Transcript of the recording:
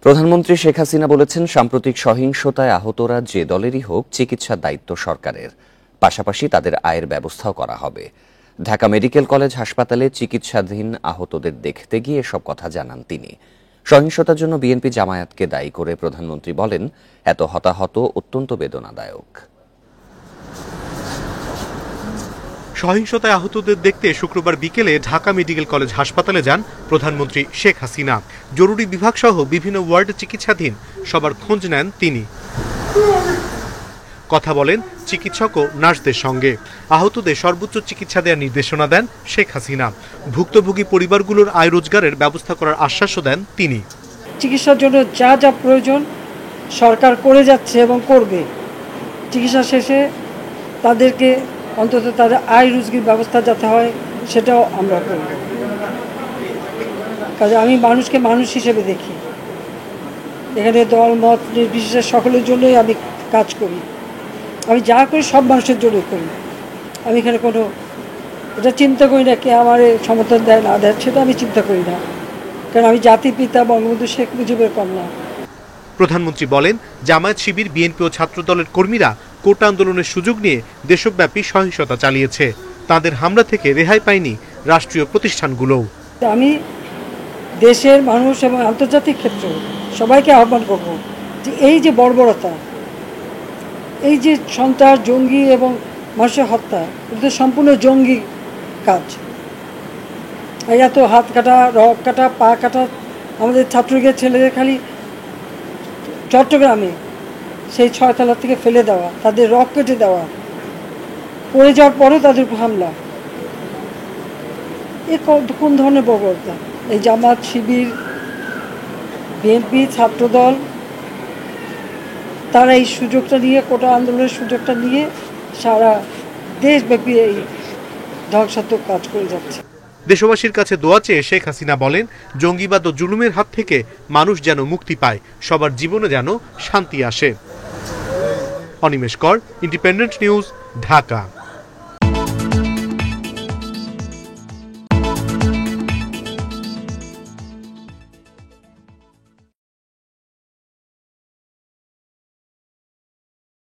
প্রধানমন্ত্রী শেখ হাসিনা বলেছেন, সাম্প্রতিক সহিংসতায় আহতরা যে দলেরই হোক, চিকিৎসার দায়িত্ব সরকারের, পাশাপাশি তাদের আয়ের ব্যবস্থাও করা হবে। ঢাকা মেডিকেল কলেজ হাসপাতালে চিকিৎসাধীন আহতদের দেখতে গিয়ে এসব কথা জানান তিনি। সহিংসতার জন্য বিএনপি জামায়াতকে দায়ী করে প্রধানমন্ত্রী বলেন, এত হতাহত অত্যন্ত বেদনাদায়ক। সহিংসতায় আহতদের দেখতে শুক্রবার বিকেলে ঢাকা মেডিকেল কলেজ হাসপাতালে যান প্রধানমন্ত্রী শেখ হাসিনা। জরুরি বিভাগ সহ বিভিন্ন ওয়ার্ডে চিকিৎসাধীন সবার খোঁজ নেন তিনি। কথা বলেন চিকিৎসক ও নার্সদের সঙ্গে। আহতদের সর্বোচ্চ চিকিৎসা দেওয়ার নির্দেশনা দেন শেখ হাসিনা। ভুক্তভোগী পরিবারগুলোর আয় রোজগারের ব্যবস্থা করার আশ্বাসও দেন তিনি। চিকিৎসার জন্য যা যা প্রয়োজন সরকার করে যাচ্ছে এবং করবে। চিকিৎসা শেষে তাদেরকে অন্তত তাদের আয় রোজগার ব্যবস্থা যাতে হয় সেটাও আমরা করব। কাজে আমি মানুষকে মানুষ হিসেবে দেখি। এখানে দল মত নির্বিশেষে সকলের জন্যই আমি কাজ করি। আমি যা করি সব মানুষের জন্যই করি। আমি এখানে কোনো এটা চিন্তা করি না কে আমার সমর্থন দেয় না দেয়, সেটা আমি চিন্তা করি না, কারণ আমি জাতির পিতা বঙ্গবন্ধু শেখ মুজিবের কন্যা। প্রধানমন্ত্রী বলেন, জামায়াত শিবির, বিএনপি ও ছাত্রদলের কর্মীরা কোটা আন্দোলনের সুযোগ নিয়ে দেশব্যাপী সহিংসতা চালিয়েছে। তাদের হামলা থেকে রেহাই পায়নি রাষ্ট্রীয় প্রতিষ্ঠানগুলোও। আমি দেশের মানুষ এবং আন্তর্জাতিক ক্ষেত্রে সবাইকে আহ্বান করব যে এই যে বর্বরতা, এই যে সন্ত্রাস, জঙ্গি এবং মানুষের হত্যা, এটা সম্পূর্ণ জঙ্গি কাজ। এই এত হাত কাটা, রক কাটা, পা কাটা, আমাদের ছাত্রকে ছেলেদের খালি চট্টগ্রামে সেই 6 তলা থেকে ফেলে দেওয়া, তাদের রক কেটে দেওয়া, পড়ে যাওয়ার পরেও তাদের উপর হামলা, এ কোন ধরনের বর্বরতা? এই জামাত শিবির, বিএনপি, ছাত্রদল, তারা এই সুযোগটা নিয়ে, কোটা আন্দোলনের সুযোগটা নিয়ে সারা দেশব্যাপী এই ধ্বংসাত্মক কাজ করে যাচ্ছে। দেশবাসীর কাছে দোয়া চেয়ে শেখ হাসিনা বলেন, জঙ্গিবাদ ও জুলুমের হাত থেকে মানুষ যেন মুক্তি পায়, সবার জীবনে যেন শান্তি আসে। অনিমেষ কর, ইন্ডিপেন্ডেন্ট নিউজ, ঢাকা।